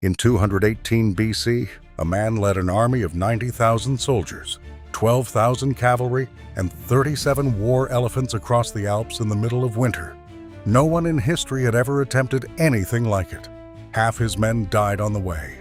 In 218 BC, a man led an army of 90,000 soldiers, 12,000 cavalry, and 37 war elephants across the Alps in the middle of winter. No one in history had ever attempted anything like it. Half his men died on the way.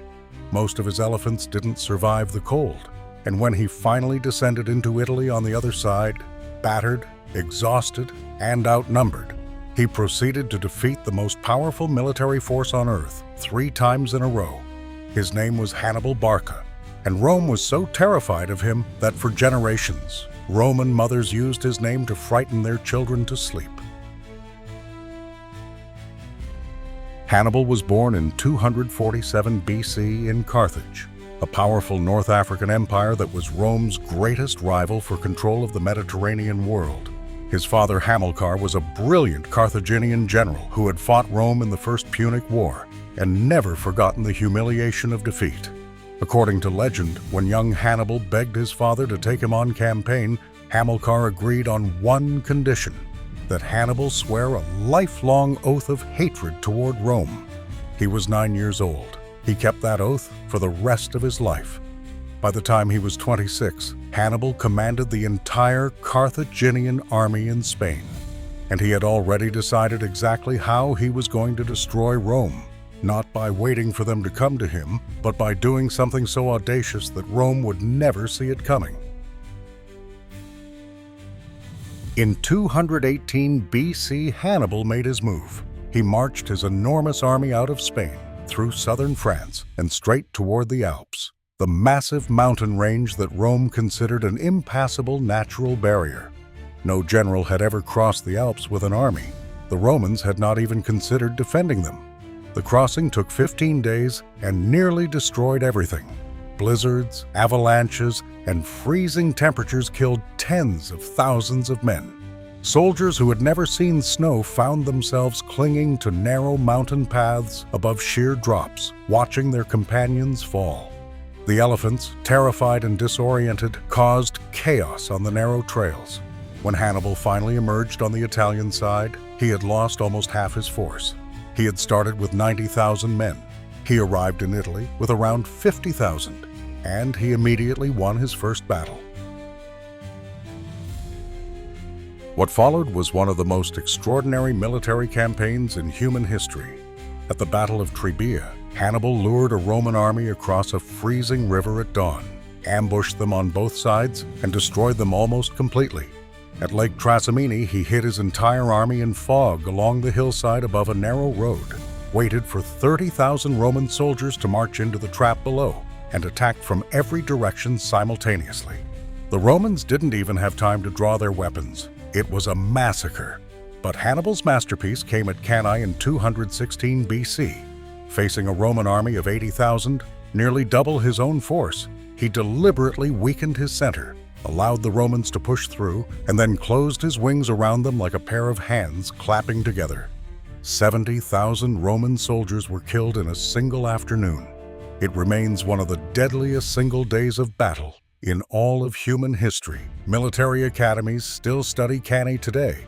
Most of his elephants didn't survive the cold, and when he finally descended into Italy on the other side, battered, exhausted, and outnumbered, he proceeded to defeat the most powerful military force on Earth 3 times in a row. His name was Hannibal Barca, and Rome was so terrified of him that for generations, Roman mothers used his name to frighten their children to sleep. Hannibal was born in 247 BC in Carthage, a powerful North African empire that was Rome's greatest rival for control of the Mediterranean world. His father Hamilcar was a brilliant Carthaginian general who had fought Rome in the First Punic War and never forgotten the humiliation of defeat. According to legend, when young Hannibal begged his father to take him on campaign, Hamilcar agreed on one condition: that Hannibal swear a lifelong oath of hatred toward Rome. He was 9 years old. He kept that oath for the rest of his life. By the time he was 26, Hannibal commanded the entire Carthaginian army in Spain, and he had already decided exactly how he was going to destroy Rome, not by waiting for them to come to him, but by doing something so audacious that Rome would never see it coming. In 218 BC, Hannibal made his move. He marched his enormous army out of Spain, through southern France, and straight toward the Alps, the massive mountain range that Rome considered an impassable natural barrier. No general had ever crossed the Alps with an army. The Romans had not even considered defending them. The crossing took 15 days and nearly destroyed everything. Blizzards, avalanches, and freezing temperatures killed tens of thousands of men. Soldiers who had never seen snow found themselves clinging to narrow mountain paths above sheer drops, watching their companions fall. The elephants, terrified and disoriented, caused chaos on the narrow trails. When Hannibal finally emerged on the Italian side, he had lost almost half his force. He had started with 90,000 men. He arrived in Italy with around 50,000, and he immediately won his first battle. What followed was one of the most extraordinary military campaigns in human history. At the Battle of Trebia, Hannibal lured a Roman army across a freezing river at dawn, ambushed them on both sides, and destroyed them almost completely. At Lake Trasimene, he hid his entire army in fog along the hillside above a narrow road, waited for 30,000 Roman soldiers to march into the trap below, and attacked from every direction simultaneously. The Romans didn't even have time to draw their weapons. It was a massacre. But Hannibal's masterpiece came at Cannae in 216 BC. Facing a Roman army of 80,000, nearly double his own force, he deliberately weakened his center, allowed the Romans to push through, and then closed his wings around them like a pair of hands clapping together. 70,000 Roman soldiers were killed in a single afternoon. It remains one of the deadliest single days of battle in all of human history. Military academies still study Cannae today.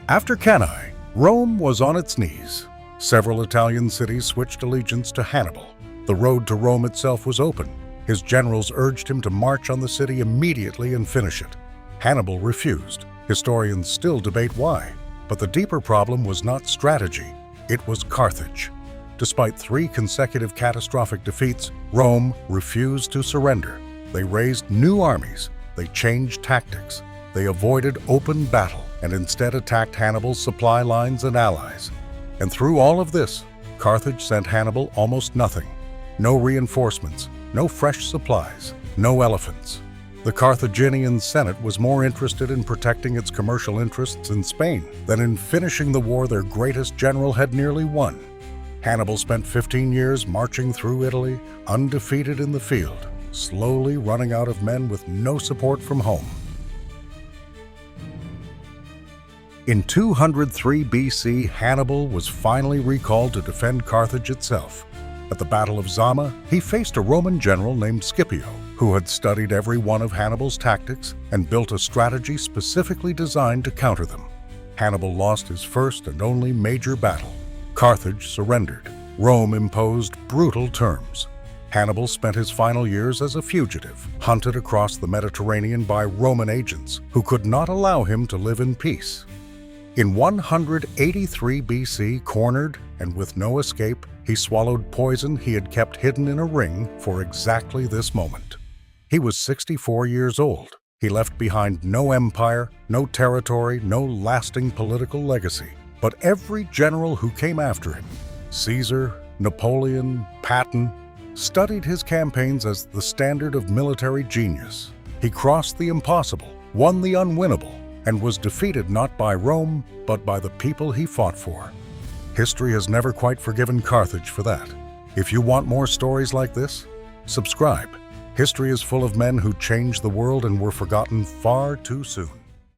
After Cannae, Rome was on its knees. Several Italian cities switched allegiance to Hannibal. The road to Rome itself was open. His generals urged him to march on the city immediately and finish it. Hannibal refused. Historians still debate why, but the deeper problem was not strategy, it was Carthage. Despite 3 consecutive catastrophic defeats, Rome refused to surrender. They raised new armies, they changed tactics, they avoided open battle, and instead attacked Hannibal's supply lines and allies. And through all of this, Carthage sent Hannibal almost nothing. No reinforcements, no fresh supplies, no elephants. The Carthaginian Senate was more interested in protecting its commercial interests in Spain than in finishing the war their greatest general had nearly won. Hannibal spent 15 years marching through Italy, undefeated in the field, slowly running out of men with no support from home. In 203 BC, Hannibal was finally recalled to defend Carthage itself. At the Battle of Zama, he faced a Roman general named Scipio, who had studied every one of Hannibal's tactics and built a strategy specifically designed to counter them. Hannibal lost his first and only major battle. Carthage surrendered. Rome imposed brutal terms. Hannibal spent his final years as a fugitive, hunted across the Mediterranean by Roman agents who could not allow him to live in peace. In 183 BC, cornered and with no escape, he swallowed poison he had kept hidden in a ring for exactly this moment. He was 64 years old. He left behind no empire, no territory, no lasting political legacy. But every general who came after him, Caesar, Napoleon, Patton, studied his campaigns as the standard of military genius. He crossed the impossible, won the unwinnable, and was defeated not by Rome, but by the people he fought for. History has never quite forgiven Carthage for that. If you want more stories like this, subscribe. History is full of men who changed the world and were forgotten far too soon.